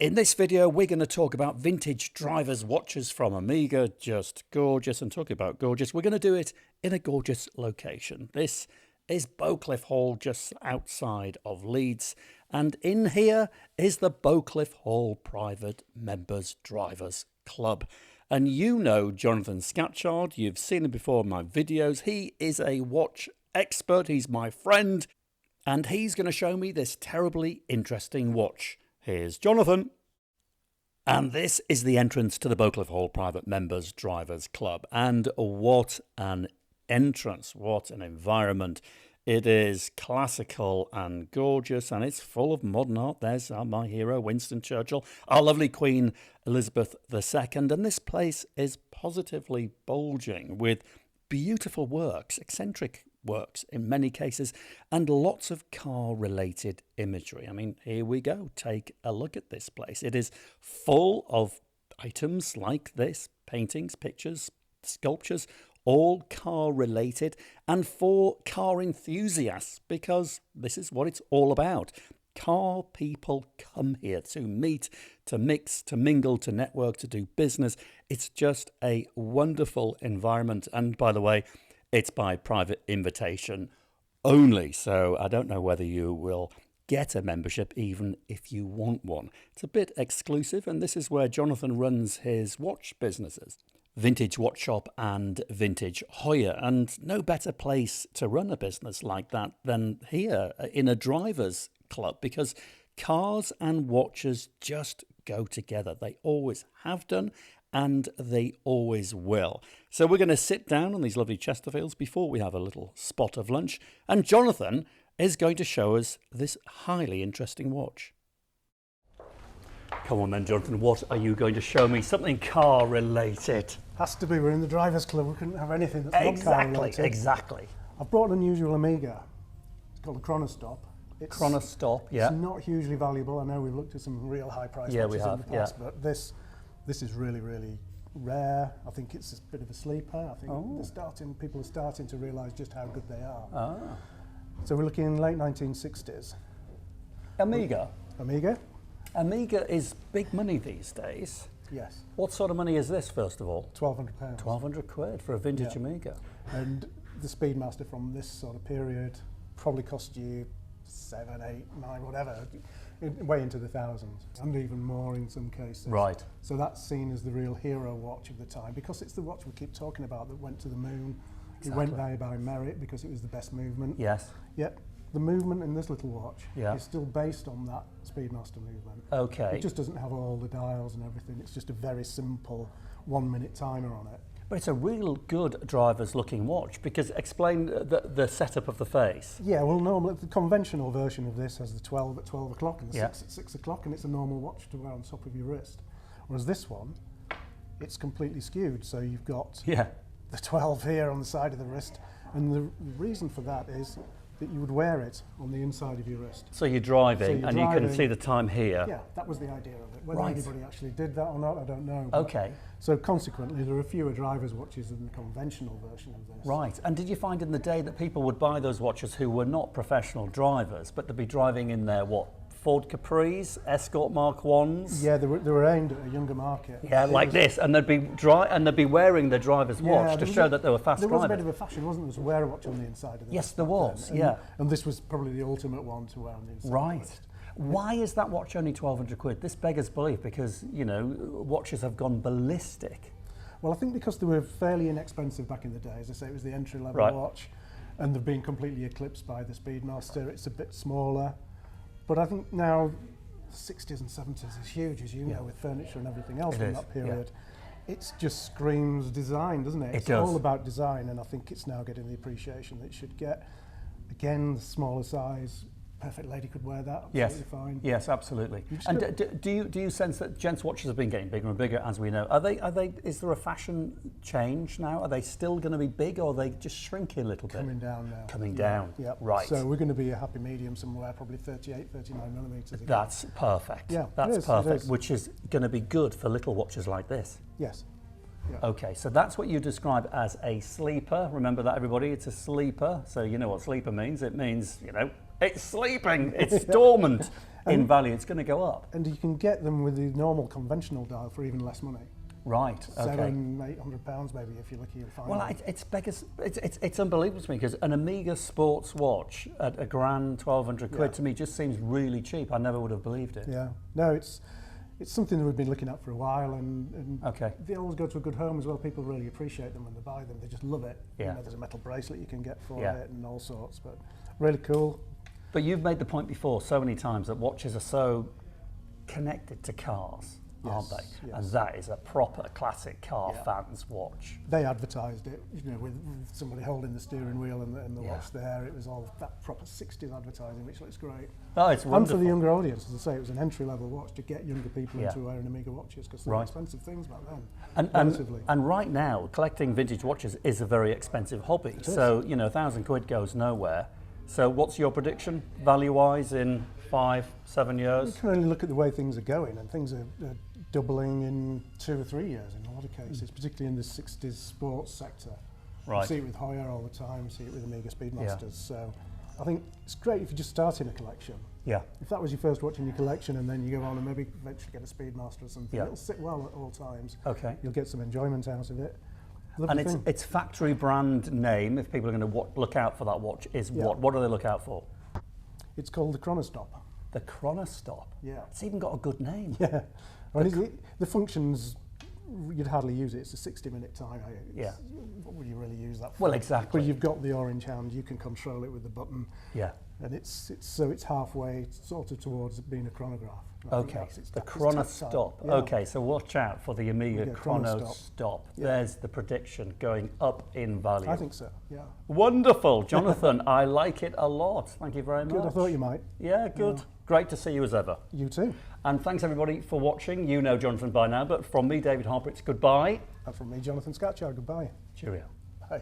In this video, we're going to talk about vintage drivers' watches from Omega, just gorgeous. And talking about gorgeous, we're going to do it in a gorgeous location. This is Bowcliffe Hall, just outside of Leeds. And in here is the Bowcliffe Hall Private Members Drivers Club. And you know Jonathan Scatchard, you've seen him before in my videos. He is a watch expert, he's my friend, and he's going to show me this terribly interesting watch. Here's Jonathan. And this is the entrance to the Bowcliffe Hall Private Members Drivers Club. And what an entrance, what an environment. It is classical and gorgeous, and it's full of modern art. There's my hero, Winston Churchill, our lovely Queen Elizabeth II. And this place is positively bulging with beautiful works, eccentric works in many cases, and lots of car-related imagery. I mean, here we go. Take a look at this place. It is full of items like this, paintings, pictures, sculptures, all car-related, and for car enthusiasts, because this is what it's all about. Car people come here to meet, to mix, to mingle, to network, to do business. It's just a wonderful environment. And by the way, it's by private invitation only, so I don't know whether you will get a membership even if you want one. It's a bit exclusive, and this is where Jonathan runs his watch businesses, Vintage Watch Shop and Vintage Hoyer, and no better place to run a business like that than here in a driver's club, because cars and watches just go together. They always have done, and they always will. So we're going to sit down on these lovely Chesterfields before we have a little spot of lunch, and Jonathan is going to show us this highly interesting watch. Come on then, Jonathan, what are you going to show me? Something car related. Has to be, we're in the drivers club, we couldn't have anything that's not car related. Exactly. I've brought an unusual Omega. It's called a Chronostop. Chronostop, yeah. It's not hugely valuable. I know we've looked at some real high price watches in the past, but this is really, really rare. I think it's a bit of a sleeper. I think people are starting to realise just how good they are. Ah. So we're looking in late 1960s. Omega? Omega is big money these days. Yes. What sort of money is this, first of all? £1,200. 1,200 quid for a vintage Omega. And the Speedmaster from this sort of period probably cost you 7, 8, 9, whatever, way into the thousands, and even more in some cases. Right. So that's seen as the real hero watch of the time, because it's the watch we keep talking about that went to the moon. Exactly. It went there by merit because it was the best movement. Yes. Yet the movement in this little watch is still based on that Speedmaster movement. Okay. It just doesn't have all the dials and everything. It's just a very simple 1 minute timer on it. But it's a real good driver's looking watch, because explain the setup of the face. Yeah, well, normally the conventional version of this has the 12 at 12 o'clock and the 6 at 6 o'clock, and it's a normal watch to wear on top of your wrist. Whereas this one, it's completely skewed. So you've got the 12 here on the side of the wrist, and the reason for that is that you would wear it on the inside of your wrist. So you're driving, you can see the time here. Yeah, that was the idea of it. Whether anybody actually did that or not, I don't know. Okay. So consequently, there are fewer driver's watches than the conventional version of this. Right. And did you find in the day that people would buy those watches who were not professional drivers, but they'd be driving in their, Ford Capris, Escort Mark 1s? Yeah, they were aimed at a younger market. Yeah, like this, and they'd be wearing their driver's watch to show that they were fast drivers. There was a bit of a fashion, wasn't there, to wear a watch on the inside of the Yes, there was, yeah. And this was probably the ultimate one to wear on the inside. Right. Why is that watch only 1,200 quid? This beggars belief, because, watches have gone ballistic. Well, I think because they were fairly inexpensive back in the day. As I say, it was the entry-level watch, and they've been completely eclipsed by the Speedmaster. It's a bit smaller. But I think now, the 60s and 70s is huge, as you know, with furniture and everything else from that period. It just screams design, doesn't it? It's all about design, and I think it's now getting the appreciation that it should get. Again, the smaller size, perfect lady could wear that, absolutely fine. Yes, absolutely. And do you sense that gents' watches have been getting bigger and bigger, as we know? Is there a fashion change now? Are they still going to be big, or are they just shrinking a little bit? Coming down now. Coming down, right. So we're going to be a happy medium somewhere, probably 38, 39 millimetres. Again. That's perfect. Yeah, that's perfect, which is going to be good for little watches like this. Yes. Yeah. Okay, so that's what you describe as a sleeper. Remember that, everybody? It's a sleeper. So you know what sleeper means. It means, it's sleeping. It's dormant. in value, it's going to go up. And you can get them with the normal conventional dial for even less money. Right. Okay. £700-800 maybe if you're lucky and find. Well, it's unbelievable to me because an Amiga sports watch at £1,000, 1,200 quid to me just seems really cheap. I never would have believed it. Yeah. No, it's something that we've been looking at for a while, and they always go to a good home as well. People really appreciate them when they buy them. They just love it. Yeah. You know, there's a metal bracelet you can get for it and all sorts, but really cool. But you've made the point before so many times that watches are so connected to cars, aren't they? Yes. And that is a proper classic car fan's watch. They advertised it, you know, with somebody holding the steering wheel and the watch there. It was all that proper 60s advertising, which looks great. Oh, it's wonderful. And for the younger audience, as I say, it was an entry-level watch to get younger people into wearing Amiga watches because they're expensive things back then. And right now, collecting vintage watches is a very expensive hobby. So, you know, £1,000 goes nowhere. So what's your prediction, value-wise, in 5-7 years? You can only look at the way things are going, and things are doubling in 2 or 3 years in a lot of cases, particularly in the 60s sports sector. Right. You see it with Hoyer all the time, you see it with Amiga Speedmasters. So I think it's great if you just start in a collection. Yeah. If that was your first watch in your collection and then you go on and maybe eventually get a Speedmaster or something, it'll sit well at all times. Okay. You'll get some enjoyment out of it. Lovely and its factory brand name, if people are going to look out for that watch, is what? What do they look out for? It's called the Chronostop. The Chronostop? Yeah. It's even got a good name. Yeah. The functions, you'd hardly use it. It's a 60-minute timer. What would you really use that for? Well, exactly. But you've got the orange hand. You can control it with the button. Yeah. And it's halfway sort of towards being a chronograph. Okay, the Chronostop. Yeah. Okay, so watch out for the Amiga Chronostop. There's the prediction going up in value. I think so, yeah. Wonderful, Jonathan. I like it a lot. Thank you very much. Good, I thought you might. Yeah, good. Great to see you as ever. You too. And thanks everybody for watching. You know Jonathan by now, but from me, David Harper, it's goodbye. And from me, Jonathan Scatchard, goodbye. Cheerio. Bye.